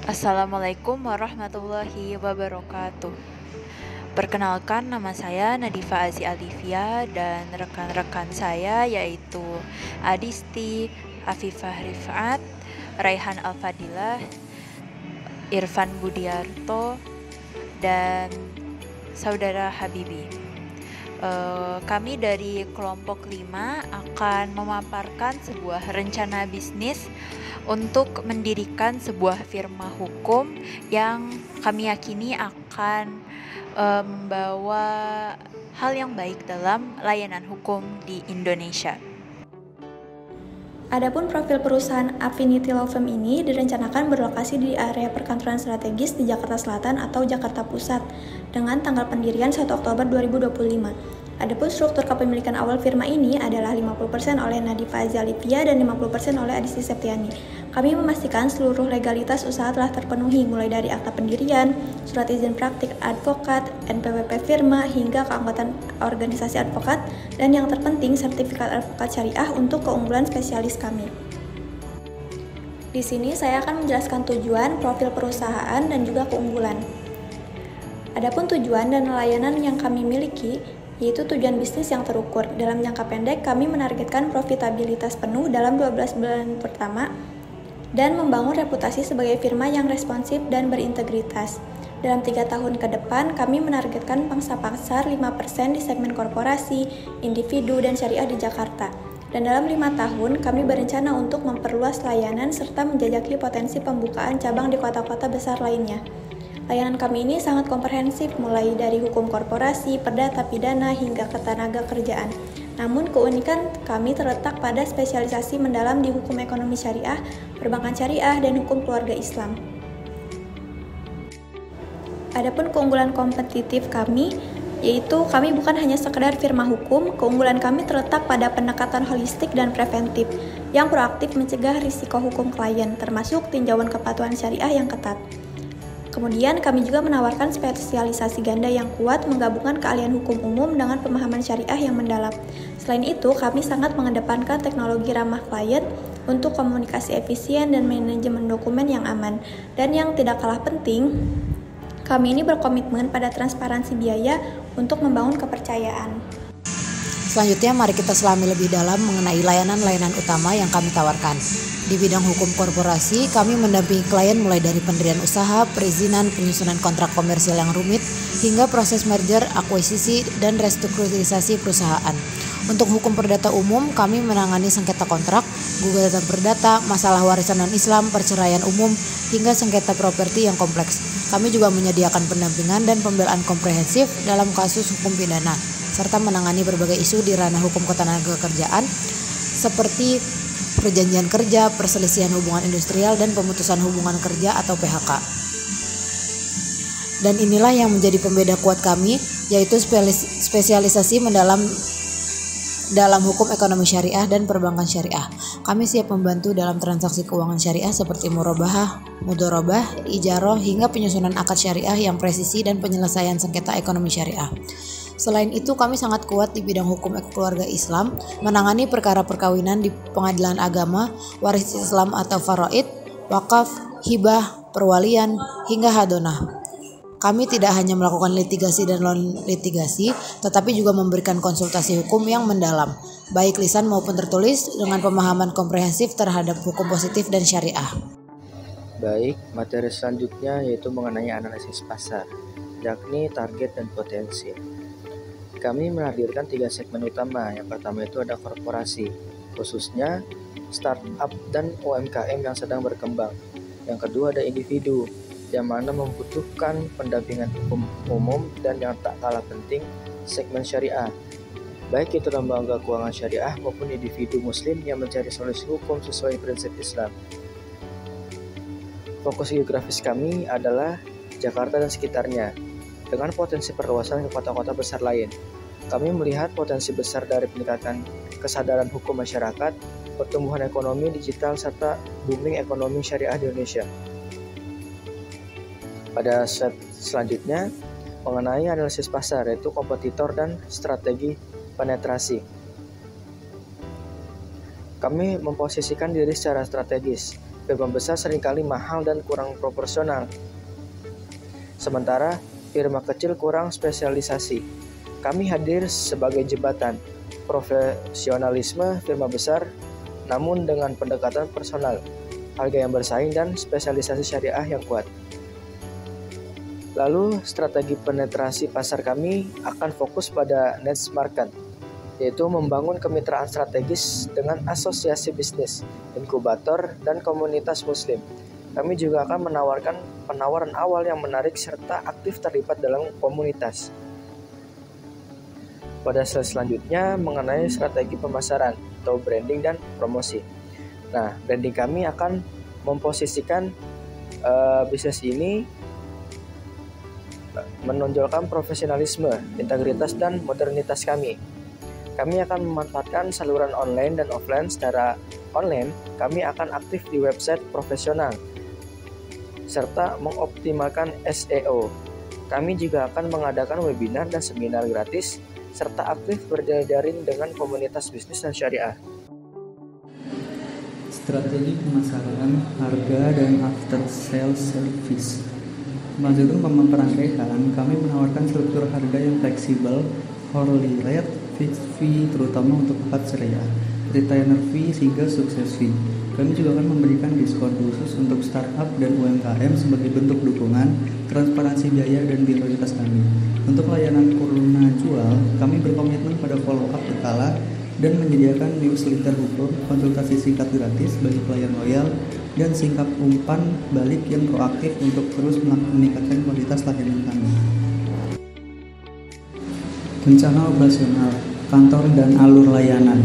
Assalamualaikum warahmatullahi wabarakatuh. Perkenalkan, nama saya Nadifa Azi Alivia dan rekan-rekan saya yaitu Adisti, Afifah Rifat, Raihan Alfadilah, Irfan Budiarto, dan Saudara Habibi. Kami dari kelompok 5 akan memaparkan sebuah rencana bisnis untuk mendirikan sebuah firma hukum yang kami yakini akan membawa hal yang baik dalam layanan hukum di Indonesia. Adapun profil perusahaan Affinity Law Firm ini direncanakan berlokasi di area perkantoran strategis di Jakarta Selatan atau Jakarta Pusat dengan tanggal pendirian 1 Oktober 2025. Adapun struktur kepemilikan awal firma ini adalah 50% oleh Nadifa Azi Alivia dan 50% oleh Adisti Septiani. Kami memastikan seluruh legalitas usaha telah terpenuhi mulai dari akta pendirian, surat izin praktik advokat, NPWP firma, hingga keanggotaan organisasi advokat, dan yang terpenting sertifikat advokat syariah untuk keunggulan spesialis kami. Di sini saya akan menjelaskan tujuan, profil perusahaan, dan juga keunggulan. Adapun tujuan dan layanan yang kami miliki, yaitu tujuan bisnis yang terukur. Dalam jangka pendek, kami menargetkan profitabilitas penuh dalam 12 bulan pertama dan membangun reputasi sebagai firma yang responsif dan berintegritas. Dalam 3 tahun ke depan, kami menargetkan pangsa pasar 5% di segmen korporasi, individu, dan syariah di Jakarta. Dan dalam 5 tahun, kami berencana untuk memperluas layanan serta menjajaki potensi pembukaan cabang di kota-kota besar lainnya. Layanan kami ini sangat komprehensif, mulai dari hukum korporasi, perdata pidana, hingga ketenaga kerjaan. Namun keunikan kami terletak pada spesialisasi mendalam di hukum ekonomi syariah, perbankan syariah, dan hukum keluarga Islam. Adapun keunggulan kompetitif kami, yaitu kami bukan hanya sekedar firma hukum, keunggulan kami terletak pada pendekatan holistik dan preventif, yang proaktif mencegah risiko hukum klien, termasuk tinjauan kepatuhan syariah yang ketat. Kemudian kami juga menawarkan spesialisasi ganda yang kuat menggabungkan keahlian hukum umum dengan pemahaman syariah yang mendalam. Selain itu, kami sangat mengedepankan teknologi ramah klien untuk komunikasi efisien dan manajemen dokumen yang aman. Dan yang tidak kalah penting, kami ini berkomitmen pada transparansi biaya untuk membangun kepercayaan. Selanjutnya, mari kita selami lebih dalam mengenai layanan-layanan utama yang kami tawarkan. Di bidang hukum korporasi, kami mendampingi klien mulai dari pendirian usaha, perizinan, penyusunan kontrak komersial yang rumit, hingga proses merger, akuisisi, dan restrukturisasi perusahaan. Untuk hukum perdata umum, kami menangani sengketa kontrak, gugatan perdata, masalah warisan non-Islam, perceraian umum, hingga sengketa properti yang kompleks. Kami juga menyediakan pendampingan dan pembelaan komprehensif dalam kasus hukum pidana, serta menangani berbagai isu di ranah hukum ketenagakerjaan seperti perjanjian kerja, perselisihan hubungan industrial, dan pemutusan hubungan kerja atau PHK. Dan inilah yang menjadi pembeda kuat kami, yaitu spesialisasi mendalam dalam hukum ekonomi syariah dan perbankan syariah. Kami siap membantu dalam transaksi keuangan syariah seperti murabahah, mudharabah, ijarah, hingga penyusunan akad syariah yang presisi dan penyelesaian sengketa ekonomi syariah. Selain itu, kami sangat kuat di bidang hukum keluarga Islam, menangani perkara perkawinan di pengadilan agama, waris Islam atau faraid, wakaf, hibah, perwalian, hingga hadonah. Kami tidak hanya melakukan litigasi dan non-litigasi, tetapi juga memberikan konsultasi hukum yang mendalam, baik lisan maupun tertulis, dengan pemahaman komprehensif terhadap hukum positif dan syariah. Baik, materi selanjutnya yaitu mengenai analisis pasar, yakni target dan potensi. Kami menghadirkan 3 segmen utama. Yang pertama itu ada korporasi, khususnya startup dan UMKM yang sedang berkembang. Yang kedua ada individu, yang mana membutuhkan pendampingan hukum umum, dan yang tak kalah penting, segmen syariah. Baik itu lembaga keuangan syariah maupun individu muslim yang mencari solusi hukum sesuai prinsip Islam. Fokus geografis kami adalah Jakarta dan sekitarnya, dengan potensi perluasan ke kota-kota besar lain. Kami melihat potensi besar dari peningkatan kesadaran hukum masyarakat, pertumbuhan ekonomi digital, serta booming ekonomi syariah di Indonesia. Pada slide selanjutnya, mengenai analisis pasar, yaitu kompetitor dan strategi penetrasi. Kami memposisikan diri secara strategis. firma besar seringkali mahal dan kurang proporsional. Sementara firma kecil kurang spesialisasi. Kami hadir sebagai jembatan profesionalisme firma besar namun dengan pendekatan personal, harga yang bersaing dan spesialisasi syariah yang kuat. Lalu strategi penetrasi pasar kami akan fokus pada niche market, yaitu membangun kemitraan strategis dengan asosiasi bisnis, inkubator, dan komunitas muslim. Kami juga akan menawarkan penawaran awal yang menarik serta aktif terlibat dalam komunitas. Pada slide selanjutnya mengenai strategi pemasaran atau branding dan promosi. Nah, branding kami akan memposisikan bisnis ini menonjolkan profesionalisme, integritas, dan modernitas kami. Kami akan memanfaatkan saluran online dan offline. Secara online, kami akan aktif di website profesional serta mengoptimalkan SEO. Kami juga akan mengadakan webinar dan seminar gratis serta aktif berdaring dengan komunitas bisnis dan syariah. Strategi pemasaran, harga, dan after sales service. Melanjutkan pemperangkaian, kami menawarkan struktur harga yang fleksibel, hourly rate, fixed fee terutama untuk paket syariah, retainer fee hingga sukses fee. Kami juga akan memberikan diskon khusus untuk startup dan UMKM sebagai bentuk dukungan, transparansi biaya, dan prioritas kami. Untuk layanan kuruna jual, kami berkomitmen pada follow up berkala dan menyediakan newsletter hukum, konsultasi singkat gratis bagi klien loyal, dan singkat umpan balik yang proaktif untuk terus meningkatkan kualitas layanan kami. Rencana operasional, kantor dan alur layanan.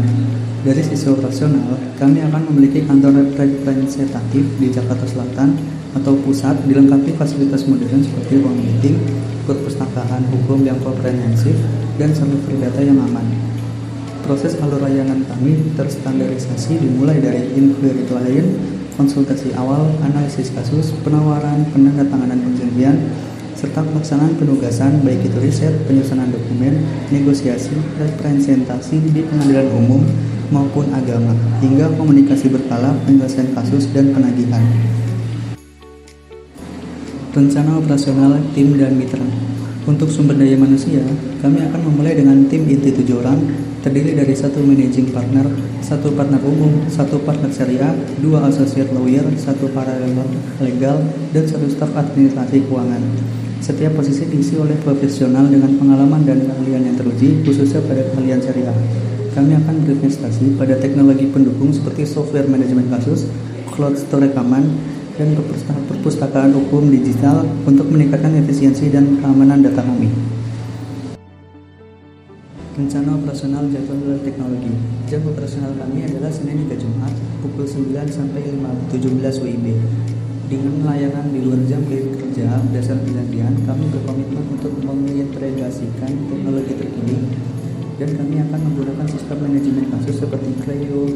Dari sisi operasional, kami akan memiliki kantor representatif di Jakarta Selatan atau pusat dilengkapi fasilitas modern seperti ruang meeting, perpustakaan hukum yang komprehensif, dan server data yang aman. Proses alur layanan kami terstandarisasi dimulai dari inquiry klien, konsultasi awal, analisis kasus, penawaran, penandatanganan perjanjian, serta pelaksanaan penugasan baik itu riset, penyusunan dokumen, negosiasi, representasi di pengadilan umum maupun agama, hingga komunikasi berkala, penyelesaian kasus, dan penagihan. Rencana operasional tim dan mitra. Untuk sumber daya manusia, kami akan memulai dengan tim inti 7 orang, terdiri dari 1 managing partner, 1 partner umum, 1 partner syariah, 2 associate lawyer, 1 paralegal, dan 1 staf administrasi keuangan. Setiap posisi diisi oleh profesional dengan pengalaman dan keahlian yang teruji, khususnya pada keahlian syariah. Kami akan berinvestasi pada teknologi pendukung seperti software manajemen kasus, cloud store rekaman, dan perpustakaan hukum digital untuk meningkatkan efisiensi dan keamanan data kami. Rencana operasional jadwal teknologi. Jam operasional kami adalah Senin hingga Jumat pukul 9 sampai 17 WIB. Dengan layanan di luar jam kerja berdasar perjanjian, kami berkomitmen untuk mengintegrasikan teknologi terkini, dan kami akan menggunakan sistem manajemen kasus seperti Clio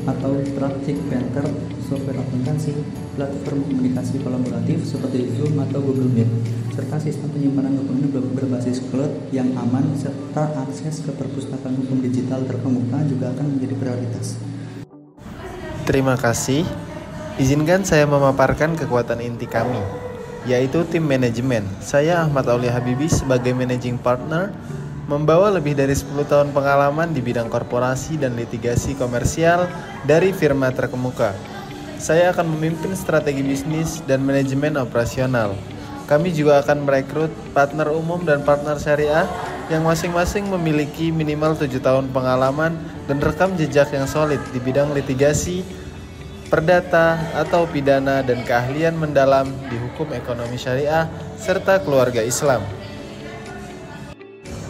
atau Traffic Panther, software akuntansi, platform komunikasi kolaboratif seperti Zoom atau Google Meet, serta sistem penyimpanan dokumen berbasis cloud yang aman, serta akses ke perpustakaan hukum digital terkemuka juga akan menjadi prioritas. Terima kasih. Izinkan saya memaparkan kekuatan inti kami, yaitu tim manajemen. Saya Ahmad Aulia Habibi sebagai managing partner, membawa lebih dari 10 tahun pengalaman di bidang korporasi dan litigasi komersial dari firma terkemuka. Saya akan memimpin strategi bisnis dan manajemen operasional. Kami juga akan merekrut partner umum dan partner syariah yang masing-masing memiliki minimal 7 tahun pengalaman dan rekam jejak yang solid di bidang litigasi, perdata atau pidana, dan keahlian mendalam di hukum ekonomi syariah serta keluarga Islam.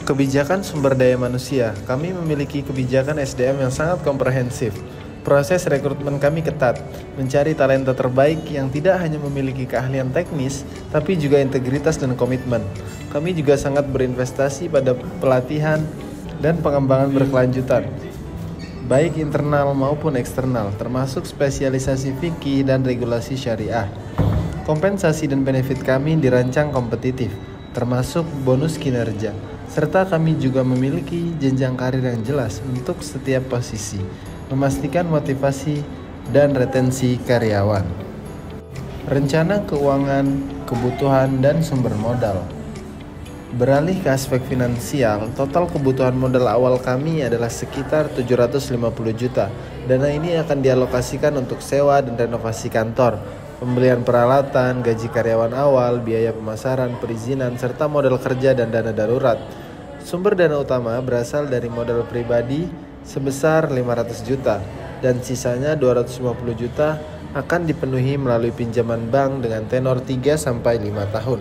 Kebijakan sumber daya manusia. Kami memiliki kebijakan SDM yang sangat komprehensif. Proses rekrutmen kami ketat, mencari talenta terbaik yang tidak hanya memiliki keahlian teknis, tapi juga integritas dan komitmen. Kami juga sangat berinvestasi pada pelatihan dan pengembangan berkelanjutan, baik internal maupun eksternal, termasuk spesialisasi fikih dan regulasi syariah. Kompensasi dan benefit kami dirancang kompetitif, termasuk bonus kinerja, serta kami juga memiliki jenjang karir yang jelas untuk setiap posisi, memastikan motivasi dan retensi karyawan. rencana keuangan, kebutuhan, dan sumber modal. Beralih ke aspek finansial, total kebutuhan modal awal kami adalah sekitar 750 juta. Dana ini akan dialokasikan untuk sewa dan renovasi kantor, pembelian peralatan, gaji karyawan awal, biaya pemasaran, perizinan, serta modal kerja dan dana darurat. Sumber dana utama berasal dari modal pribadi sebesar 500 juta dan sisanya 250 juta akan dipenuhi melalui pinjaman bank dengan tenor 3-5 tahun.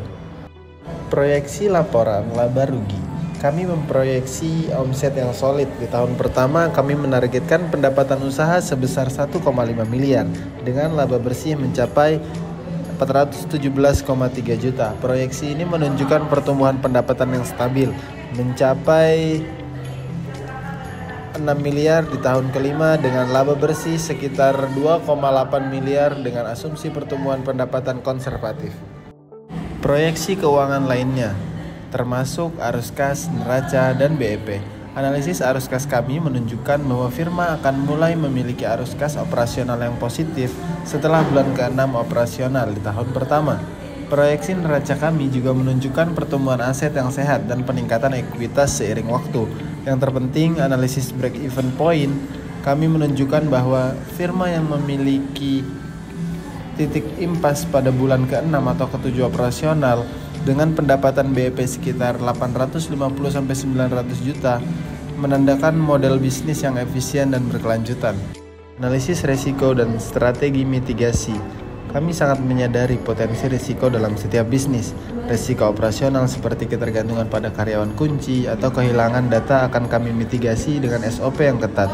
Proyeksi laporan laba rugi. Kami memproyeksi omset yang solid. Di tahun pertama kami menargetkan pendapatan usaha sebesar 1,5 miliar dengan laba bersih mencapai 417,3 juta. Proyeksi ini menunjukkan pertumbuhan pendapatan yang stabil mencapai 6 miliar di tahun kelima dengan laba bersih sekitar 2,8 miliar dengan asumsi pertumbuhan pendapatan konservatif. Proyeksi keuangan lainnya termasuk arus kas, neraca, dan BEP. Analisis arus kas kami menunjukkan bahwa firma akan mulai memiliki arus kas operasional yang positif setelah bulan ke-6 operasional di tahun pertama. Proyeksi neraca kami juga menunjukkan pertumbuhan aset yang sehat dan peningkatan ekuitas seiring waktu. Yang terpenting, analisis break-even point kami menunjukkan bahwa firma yang memiliki titik impas pada bulan ke-6 atau ke-7 operasional dengan pendapatan BEP sekitar 850-900 juta menandakan model bisnis yang efisien dan berkelanjutan. Analisis risiko dan strategi mitigasi. Kami sangat menyadari potensi risiko dalam setiap bisnis. Risiko operasional seperti ketergantungan pada karyawan kunci atau kehilangan data akan kami mitigasi dengan SOP yang ketat.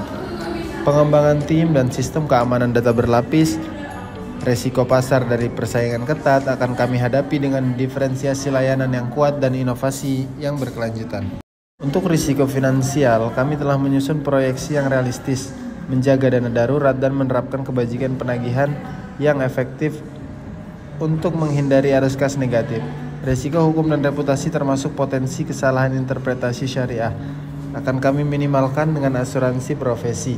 Pengembangan tim dan sistem keamanan data berlapis. Risiko pasar dari persaingan ketat akan kami hadapi dengan diferensiasi layanan yang kuat dan inovasi yang berkelanjutan. Untuk risiko finansial, kami telah menyusun proyeksi yang realistis, menjaga dana darurat dan menerapkan kebajikan penagihan yang efektif untuk menghindari arus kas negatif. Risiko hukum dan reputasi termasuk potensi kesalahan interpretasi syariah akan kami minimalkan dengan asuransi profesi,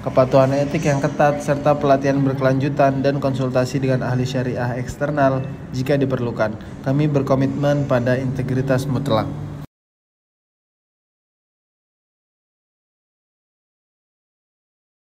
kepatuhan etik yang ketat, serta pelatihan berkelanjutan dan konsultasi dengan ahli syariah eksternal jika diperlukan. Kami berkomitmen pada integritas mutlak.